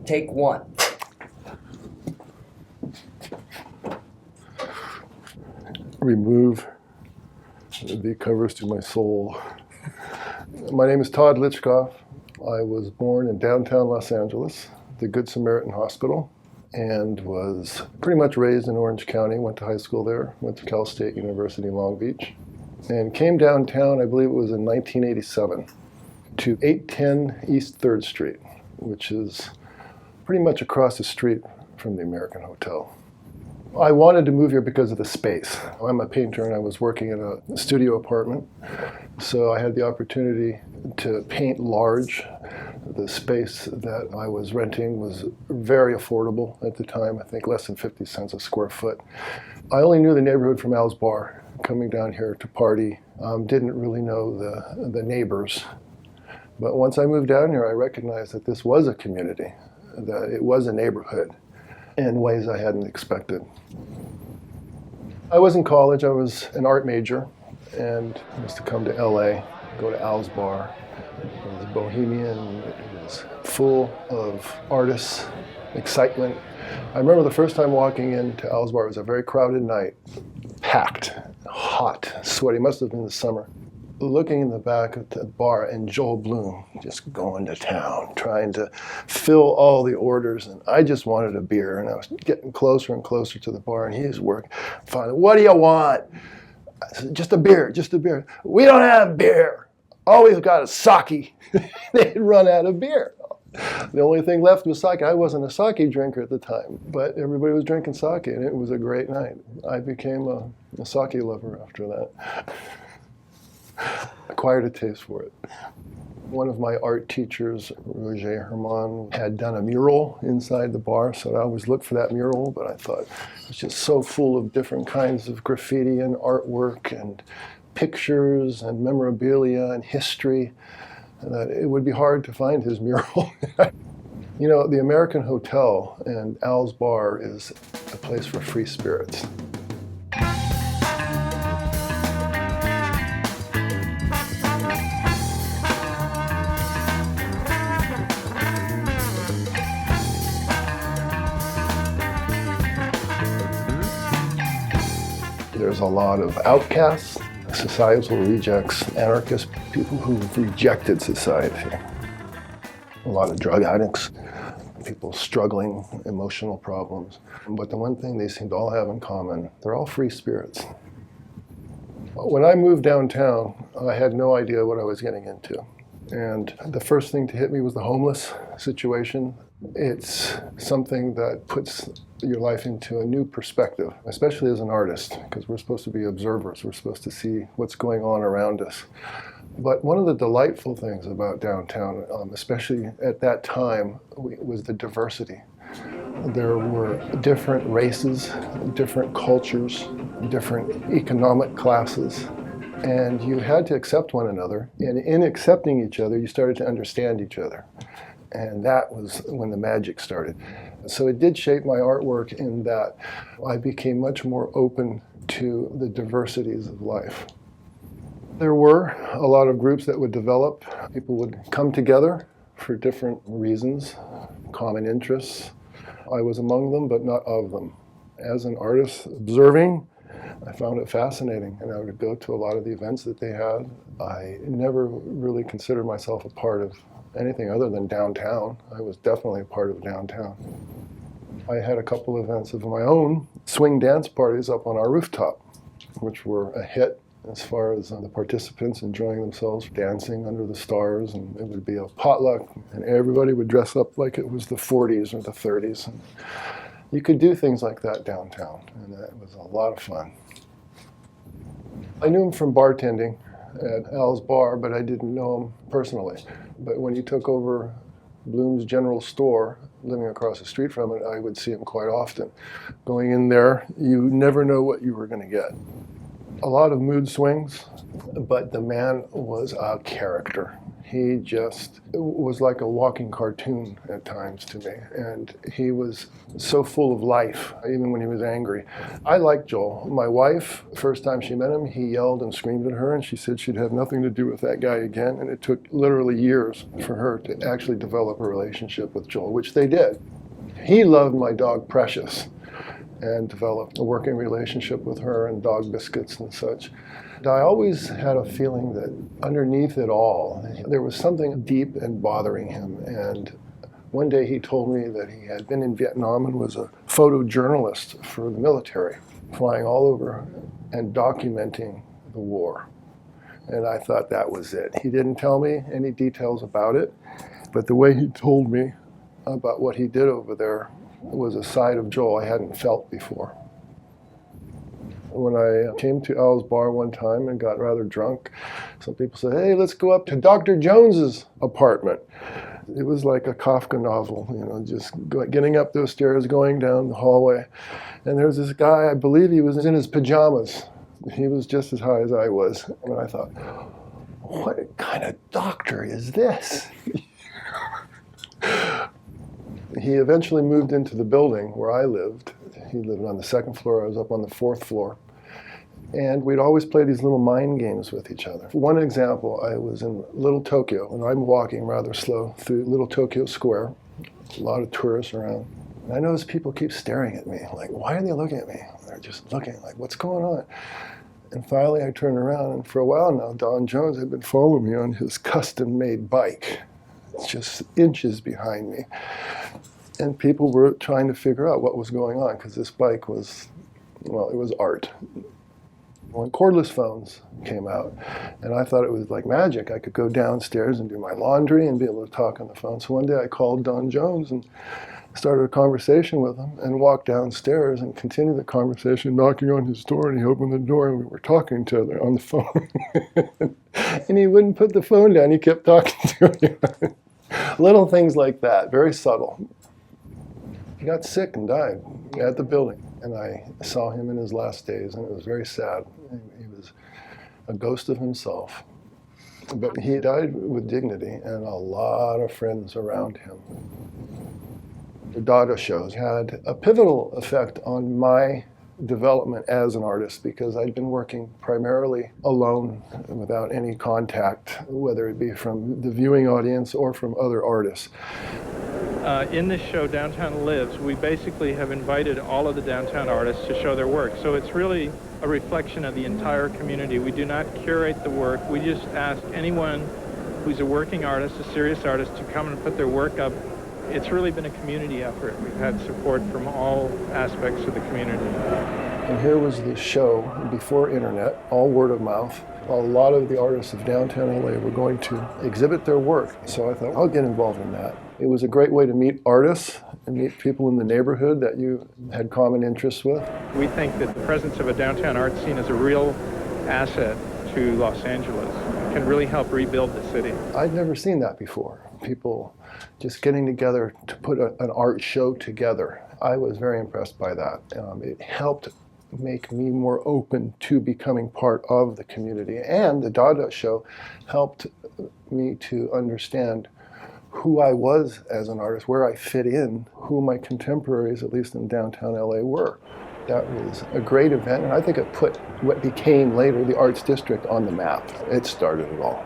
Take one. Remove the covers to my soul. My name is Tod Lychkoff. I was born in downtown Los Angeles, the Good Samaritan Hospital, and was pretty much raised in Orange County. Went to high school there, went to Cal State University, Long Beach, and came downtown, I believe it was in 1987, to 810 East 3rd Street, which is pretty much across the street from the American Hotel. I wanted to move here because of the space. I'm a painter and I was working in a studio apartment, so I had the opportunity to paint large. The space that I was renting was very affordable at the time, I think less than 50 cents a square foot. I only knew the neighborhood from Al's Bar, coming down here to party. Didn't really know the neighbors. But once I moved down here, I recognized that this was a community, that it was a neighborhood in ways I hadn't expected. I was in college, I was an art major, and I used to come to L.A., go to Al's Bar. It was bohemian, it was full of artists, excitement. I remember the first time walking into Al's Bar, it was a very crowded night, packed, hot, sweaty, must have been the summer. Looking in the back of the bar and Joel Bloom just going to town, trying to fill all the orders, and I just wanted a beer, and I was getting closer and closer to the bar, and he was working. Finally, what do you want? I said, just a beer, just a beer. We don't have beer. All we've got is sake. They had run out of beer. The only thing left was sake. I wasn't a sake drinker at the time, but everybody was drinking sake, and it was a great night. I became a sake lover after that. Acquired a taste for it. One of my art teachers, Roger Herman, had done a mural inside the bar, so I always looked for that mural, but I thought it was just so full of different kinds of graffiti and artwork and pictures and memorabilia and history that it would be hard to find his mural. You know, the American Hotel and Al's Bar is a place for free spirits. There's a lot of outcasts, societal rejects, anarchists, people who've rejected society. A lot of drug addicts, people struggling, emotional problems. But the one thing they seem to all have in common, they're all free spirits. When I moved downtown, I had no idea what I was getting into. And the first thing to hit me was the homeless situation. It's something that puts your life into a new perspective, especially as an artist, because we're supposed to be observers. We're supposed to see what's going on around us. But one of the delightful things about downtown, especially at that time, was the diversity. There were different races, different cultures, different economic classes, and you had to accept one another. And in accepting each other, you started to understand each other. And that was when the magic started. So it did shape my artwork in that I became much more open to the diversities of life. There were a lot of groups that would develop. People would come together for different reasons, common interests. I was among them, but not of them. As an artist observing, I found it fascinating, and I would go to a lot of the events that they had. I never really considered myself a part of anything other than downtown. I was definitely a part of downtown. I had a couple events of my own, swing dance parties up on our rooftop, which were a hit as far as the participants enjoying themselves, dancing under the stars, and it would be a potluck, and everybody would dress up like it was the 40s or the 30s. And you could do things like that downtown, and it was a lot of fun. I knew him from bartending at Al's Bar, but I didn't know him personally. But when he took over Bloom's General Store, living across the street from it, I would see him quite often. Going in there, you never know what you were going to get. A lot of mood swings, but the man was a character. He just was like a walking cartoon at times to me. And he was so full of life, even when he was angry. I liked Joel. My wife, first time she met him, he yelled and screamed at her, and she said she'd have nothing to do with that guy again. And it took literally years for her to actually develop a relationship with Joel, which they did. He loved my dog Precious and developed a working relationship with her and dog biscuits and such. I always had a feeling that underneath it all, there was something deep and bothering him. And one day he told me that he had been in Vietnam and was a photojournalist for the military, flying all over and documenting the war. And I thought that was it. He didn't tell me any details about it, but the way he told me about what he did over there was a side of Joel I hadn't felt before. When I came to Al's bar one time and got rather drunk, some people said, "Hey, let's go up to Dr. Jones's apartment." It was like a Kafka novel, just getting up those stairs, going down the hallway. And there was this guy, I believe he was in his pajamas. He was just as high as I was. And I thought, what kind of doctor is this? He eventually moved into the building where I lived. He lived on the second floor, I was up on the fourth floor. And we'd always play these little mind games with each other. For one example, I was in Little Tokyo, and I'm walking rather slow through Little Tokyo Square. A lot of tourists around. And I noticed people keep staring at me, like, why are they looking at me? They're just looking, like, what's going on? And finally I turned around, and for a while now, Don Jones had been following me on his custom-made bike. It's just inches behind me. And people were trying to figure out what was going on, because this bike was, well, it was art. When cordless phones came out, and I thought it was like magic. I could go downstairs and do my laundry and be able to talk on the phone. So one day I called Don Jones and started a conversation with him and walked downstairs and continued the conversation, knocking on his door, and he opened the door and we were talking to each other on the phone. And he wouldn't put the phone down, he kept talking to me. Little things like that, very subtle. He got sick and died at the building, and I saw him in his last days, and it was very sad. He was a ghost of himself. But he died with dignity and a lot of friends around him. The Dada shows had a pivotal effect on my development as an artist, because I'd been working primarily alone without any contact, whether it be from the viewing audience or from other artists. In this show, Downtown Lives, we basically have invited all of the downtown artists to show their work. So it's really a reflection of the entire community. We do not curate the work. We just ask anyone who's a working artist, a serious artist, to come and put their work up. It's really been a community effort. We've had support from all aspects of the community. And here was the show before internet, all word of mouth. A lot of the artists of Downtown L.A. were going to exhibit their work. So I thought, I'll get involved in that. It was a great way to meet artists and meet people in the neighborhood that you had common interests with. We think that the presence of a downtown art scene is a real asset to Los Angeles. It can really help rebuild the city. I'd never seen that before. People just getting together to put an art show together. I was very impressed by that. It helped make me more open to becoming part of the community. And the Dada show helped me to understand who I was as an artist, where I fit in, who my contemporaries, at least in downtown LA, were. That was a great event, and I think it put what became later the Arts District on the map. It started it all.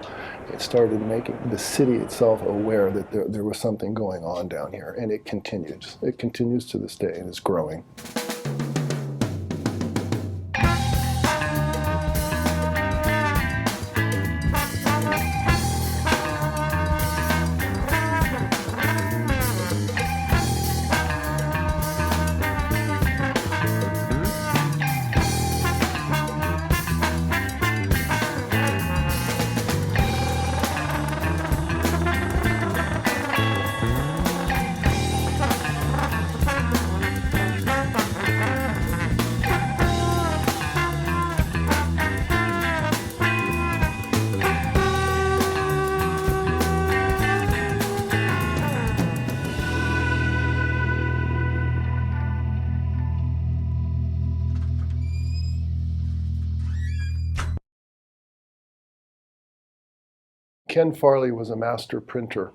It started making the city itself aware that there was something going on down here, and it continues. It continues to this day, and it's growing. Ken Farley was a master printer.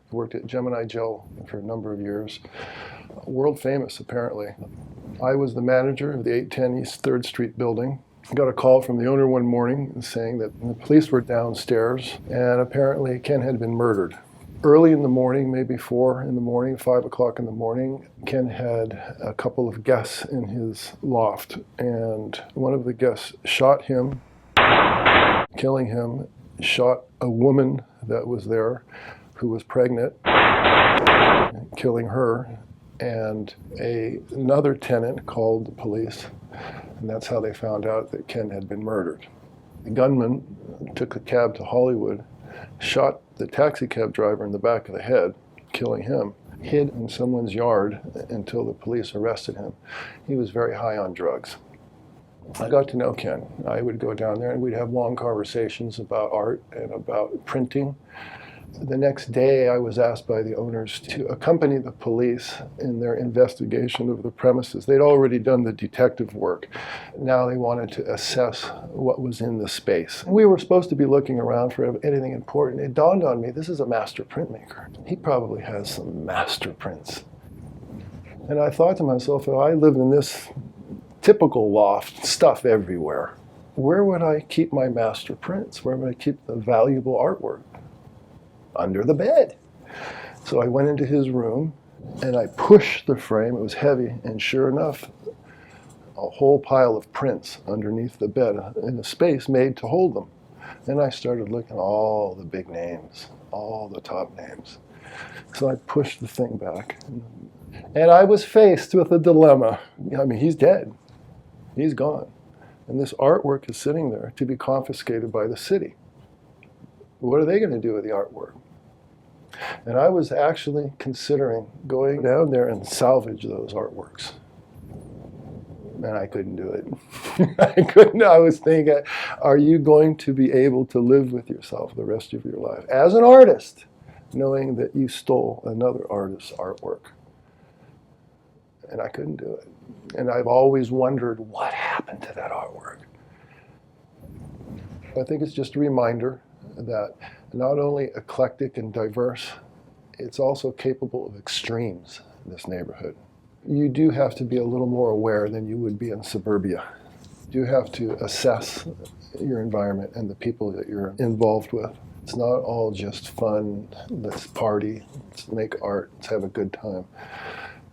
He worked at Gemini Gel for a number of years. World famous, apparently. I was the manager of the 810 East 3rd Street building. I got a call from the owner one morning saying that the police were downstairs and apparently Ken had been murdered. Early in the morning, maybe 4 in the morning, 5 o'clock in the morning, Ken had a couple of guests in his loft, and one of the guests shot him, killing him, shot a woman that was there who was pregnant, killing her, and another tenant called the police, and that's how they found out that Ken had been murdered. The gunman took a cab to Hollywood, shot the taxi cab driver in the back of the head, killing him, hid in someone's yard until the police arrested him. He was very high on drugs. I got to know Ken. I would go down there and we'd have long conversations about art and about printing. The next day, I was asked by the owners to accompany the police in their investigation of the premises. They'd already done the detective work. Now they wanted to assess what was in the space. We were supposed to be looking around for anything important. It dawned on me, this is a master printmaker. He probably has some master prints. And I thought to myself, if I lived in this typical loft, stuff everywhere, where would I keep my master prints? Where would I keep the valuable artwork? Under the bed. So I went into his room and I pushed the frame. It was heavy, and sure enough, a whole pile of prints underneath the bed in a space made to hold them. Then I started looking at all the big names, all the top names. So I pushed the thing back, and I was faced with a dilemma. I mean, he's dead. He's gone. And this artwork is sitting there to be confiscated by the city. What are they going to do with the artwork? And I was actually considering going down there and salvage those artworks. And I couldn't do it. I couldn't. I was thinking, are you going to be able to live with yourself the rest of your life as an artist, knowing that you stole another artist's artwork? And I couldn't do it. And I've always wondered what happened to that artwork. I think it's just a reminder that not only eclectic and diverse, it's also capable of extremes in this neighborhood. You do have to be a little more aware than you would be in suburbia. You have to assess your environment and the people that you're involved with. It's not all just fun, let's party, let's make art, let's have a good time.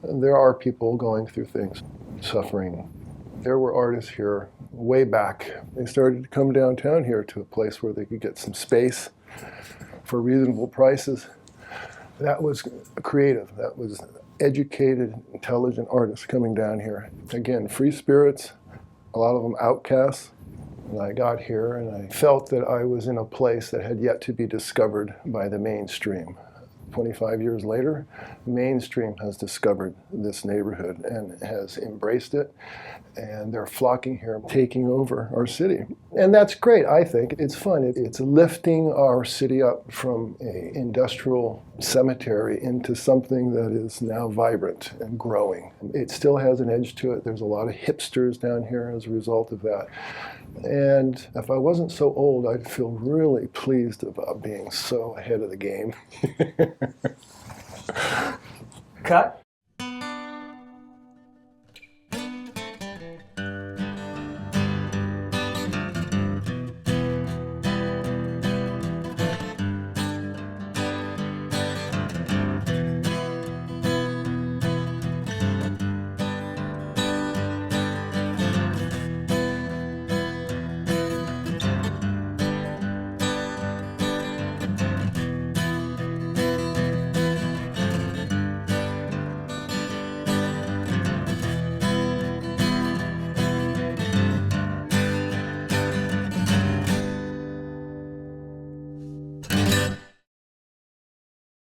There are people going through things, suffering. There were artists here way back. They started to come downtown here to a place where they could get some space for reasonable prices. That was creative. That was educated, intelligent artists coming down here. Again, free spirits, a lot of them outcasts. And I got here and I felt that I was in a place that had yet to be discovered by the mainstream. 25 years later, mainstream has discovered this neighborhood and has embraced it, and they're flocking here, taking over our city. And that's great, I think. It's fun. It's lifting our city up from an industrial cemetery into something that is now vibrant and growing. It still has an edge to it. There's a lot of hipsters down here as a result of that. And if I wasn't so old, I'd feel really pleased about being so ahead of the game. Cut.